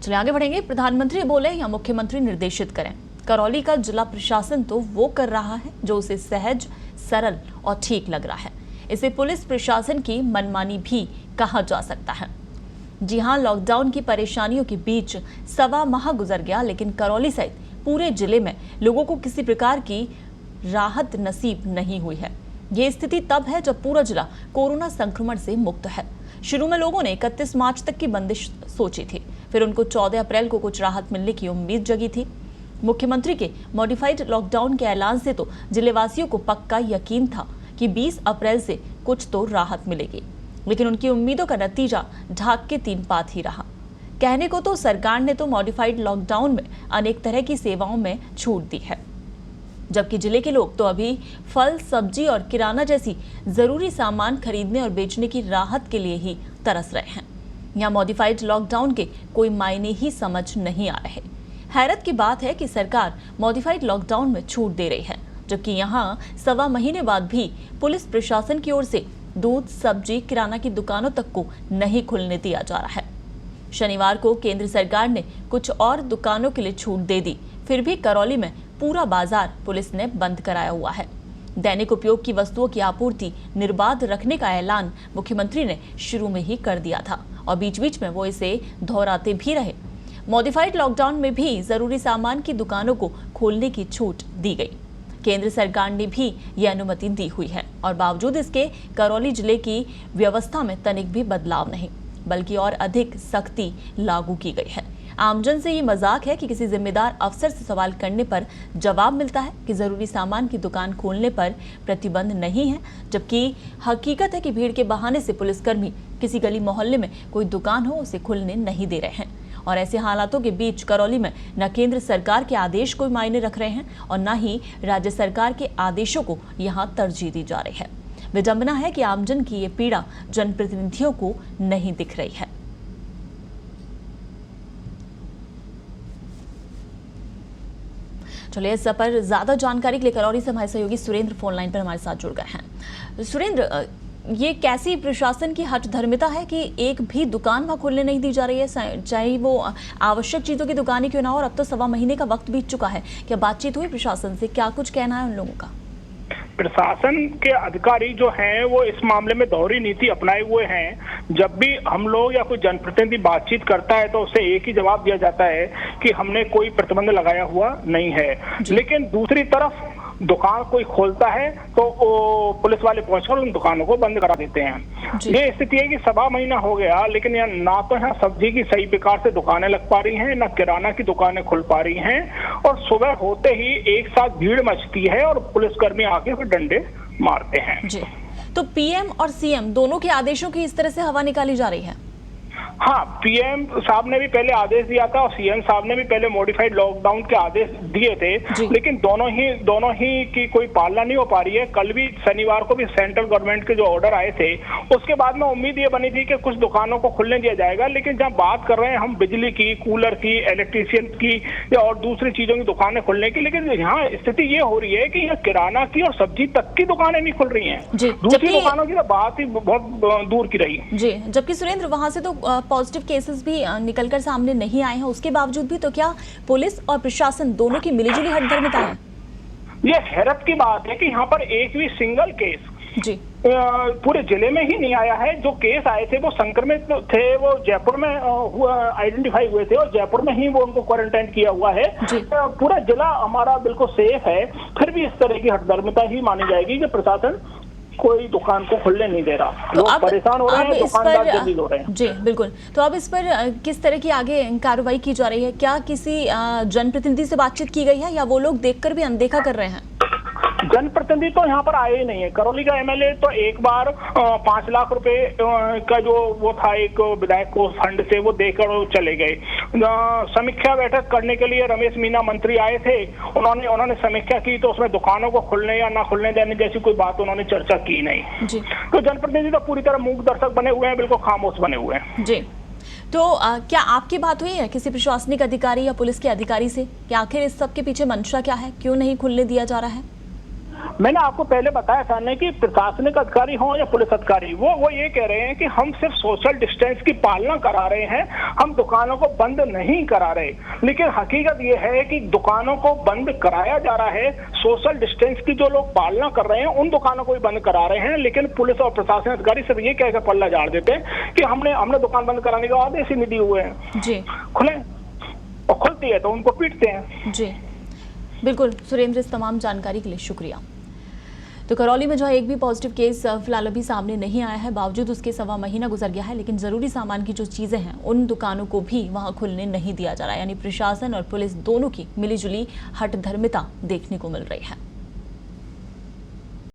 चलिए आगे बढ़ेंगे। प्रधानमंत्री बोले या मुख्यमंत्री निर्देशित करें, करौली का जिला प्रशासन तो वो कर रहा है जो उसे सहज, सरल और ठीक लग रहा है। इसे पुलिस प्रशासन की मनमानी भी कहा जा सकता है। जी हां, लॉकडाउन की परेशानियों के बीच 1.25 माह गुजर गया, लेकिन करौली सहित पूरे जिले में लोगों को किसी प्रकार की राहत नसीब नहीं हुई है। ये स्थिति तब है जब पूरा जिला कोरोना संक्रमण से मुक्त है। शुरू में लोगों ने 31 मार्च तक की बंदिश सोची थी, फिर उनको 14 अप्रैल को कुछ राहत मिलने की उम्मीद जगी थी। मुख्यमंत्री के मॉडिफाइड लॉकडाउन के ऐलान से तो जिलेवासियों को पक्का यकीन था कि 20 अप्रैल से कुछ तो राहत मिलेगी, लेकिन उनकी उम्मीदों का नतीजा ढाक के 3 पात ही रहा। कहने को तो सरकार ने तो मॉडिफाइड लॉकडाउन में अनेक तरह की सेवाओं में छूट दी है, जबकि जिले के लोग तो अभी फल, सब्जी और किराना जैसी जरूरी सामान खरीदने और बेचने की राहत के लिए ही तरस रहे हैं। यहाँ मॉडिफाइड लॉकडाउन के कोई मायने ही समझ नहीं आ रहे। हैरत की बात है कि सरकार मॉडिफाइड लॉकडाउन में छूट दे रही है, जबकि यहाँ 1.25 महीने बाद भी पुलिस प्रशासन की ओर से दूध, सब्जी, किराना की दुकानों तक को नहीं खुलने दिया जा रहा है। शनिवार को केंद्र सरकार ने कुछ और दुकानों के लिए छूट दे दी, फिर भी करौली में पूरा बाजार पुलिस ने बंद कराया हुआ है। दैनिक उपयोग की वस्तुओं की आपूर्ति निर्बाध रखने का ऐलान मुख्यमंत्री ने शुरू में ही कर दिया था और बीच बीच में वो इसे दोहराते भी रहे। मॉडिफाइड लॉकडाउन में भी जरूरी सामान की दुकानों को खोलने की छूट दी गई। केंद्र सरकार ने भी ये अनुमति दी हुई है और बावजूद इसके करौली जिले की व्यवस्था में तनिक भी बदलाव नहीं, बल्कि और अधिक सख्ती लागू की गई है। आमजन से ये मजाक है कि किसी जिम्मेदार अफसर से सवाल करने पर जवाब मिलता है कि जरूरी सामान की दुकान खोलने पर प्रतिबंध नहीं है, जबकि हकीकत है कि भीड़ के बहाने से पुलिसकर्मी किसी गली मोहल्ले में कोई दुकान हो उसे खुलने नहीं दे रहे हैं। और ऐसे हालातों के बीच करौली में न केंद्र सरकार के आदेश कोई मायने रख रहे हैं और न ही राज्य सरकार के आदेशों को यहाँ तरजीह दी जा रही है। विडंबना है कि आमजन की ये पीड़ा जनप्रतिनिधियों को नहीं दिख रही है। चलिए, इस पर ज्यादा जानकारी के लिए करौली से हमारे सहयोगी सुरेंद्र फोन लाइन पर हमारे साथ जुड़ गए हैं। सुरेंद्र, ये कैसी प्रशासन की हठधर्मिता है कि एक भी दुकान वहां खोलने नहीं दी जा रही है, चाहे वो आवश्यक चीजों की दुकानें क्यों ना हो। और अब तो 1.25 महीने का वक्त बीत चुका है, क्या बातचीत हुई प्रशासन से? क्या कुछ कहना है उन लोगों का? प्रशासन के अधिकारी जो हैं वो इस मामले में दोहरी नीति अपनाए हुए हैं। जब भी हम लोग या कोई जनप्रतिनिधि बातचीत करता है तो उसे एक ही जवाब दिया जाता है कि हमने कोई प्रतिबंध लगाया हुआ नहीं है, लेकिन दूसरी तरफ दुकान कोई खोलता है तो पुलिस वाले पहुंचकर उन दुकानों को बंद करा देते हैं। ये स्थिति है कि 1.25 महीना हो गया, लेकिन यहाँ ना तो यहाँ सब्जी की सही प्रकार से दुकानें लग पा रही हैं, ना किराना की दुकानें खुल पा रही हैं, और सुबह होते ही एक साथ भीड़ मचती है और पुलिसकर्मी आके फिर डंडे मारते हैं। जी, तो पीएम और सीएम दोनों के आदेशों की इस तरह से हवा निकाली जा रही है? हाँ, पीएम साहब ने भी पहले आदेश दिया था और सीएम साहब ने भी पहले मॉडिफाइड लॉकडाउन के आदेश दिए थे, लेकिन दोनों ही की कोई पालना नहीं हो पा रही है। कल भी शनिवार को भी सेंट्रल गवर्नमेंट के जो ऑर्डर आए थे उसके बाद में उम्मीद ये बनी थी कि कुछ दुकानों को खुलने दिया जाएगा, लेकिन जब बात कर रहे हैं हम बिजली की, कूलर की, इलेक्ट्रीशियन की या और दूसरी चीजों की दुकानें खुलने की, लेकिन यहाँ स्थिति ये हो रही है कि यहाँ किराना की और सब्जी तक की दुकानें नहीं खुल रही है। दूसरी दुकानों की तो बात ही बहुत दूर की रही जी। जबकि सुरेंद्र, वहां से तो पॉजिटिव केसेस भी निकलकर सामने नहीं आए हैं, उसके बावजूद भी तो क्या पुलिस और प्रशासन दोनों की मिलीजुली हठधर्मिता है? ये हैरत की बात है कि यहाँ पर एक भी सिंगल केस जी पूरे जिले में ही नहीं आया है। जो केस आए थे वो संक्रमित थे, वो जयपुर में आइडेंटिफाई हुए थे और जयपुर में ही वो उनको क्वारंटाइन किया हुआ है। पूरा जिला हमारा बिल्कुल सेफ है, फिर भी इस तरह की हठधर्मिता ही मानी जाएगी कि प्रशासन कोई दुकान को खुलने नहीं दे रहा। लोग परेशान हो रहे हैं, दुकानदार जलील हो रहे हैं। जी बिल्कुल। तो अब इस पर किस तरह की आगे कार्रवाई की जा रही है? क्या किसी जनप्रतिनिधि से बातचीत की गई है या वो लोग देखकर भी अनदेखा कर रहे हैं? जनप्रतिनिधि तो यहाँ पर आए ही नहीं है। करौली का एमएलए तो एक बार 5 लाख रुपए का जो वो था एक विधायक को फंड से वो देकर चले गए। समीक्षा बैठक करने के लिए रमेश मीना मंत्री आए थे, उन्होंने समीक्षा की तो उसमें दुकानों को खुलने या ना खुलने देने जैसी कोई बात उन्होंने चर्चा की नहीं जी। तो जनप्रतिनिधि तो पूरी तरह मूक दर्शक बने हुए हैं, बिल्कुल खामोश बने हुए हैं जी। तो क्या आपकी बात हुई है किसी प्रशासनिक अधिकारी या पुलिस के अधिकारी से कि आखिर इस सब के पीछे मंशा क्या है, क्यों नहीं खुलने दिया जा रहा है? मैंने आपको पहले बताया था ना कि प्रशासनिक अधिकारी हों या पुलिस अधिकारी, वो ये कह रहे हैं कि हम सिर्फ सोशल डिस्टेंस की पालना करा रहे हैं, हम दुकानों को बंद नहीं करा रहे। लेकिन हकीकत ये है कि दुकानों को बंद कराया जा रहा है, सोशल डिस्टेंस की जो लोग पालना कर रहे हैं उन दुकानों को भी बंद करा रहे हैं। लेकिन पुलिस और प्रशासनिक अधिकारी सिर्फ ये कहकर पल्ला झाड़ देते हैं कि हमने दुकान बंद कराने के आदेश ही नहीं दिए हुए हैं जी, खुले, और खुलती है तो उनको पीटते हैं। जी बिल्कुल सुरेंद्र, इस तमाम जानकारी के लिए शुक्रिया। तो करौली में जो एक भी पॉजिटिव केस फिलहाल अभी सामने नहीं आया है, बावजूद उसके 1.25 महीना गुजर गया है, लेकिन जरूरी सामान की जो चीजें हैं उन दुकानों को भी वहां खुलने नहीं दिया जा रहा है। यानी प्रशासन और पुलिस दोनों की मिलीजुली हठधर्मिता देखने को मिल रही है।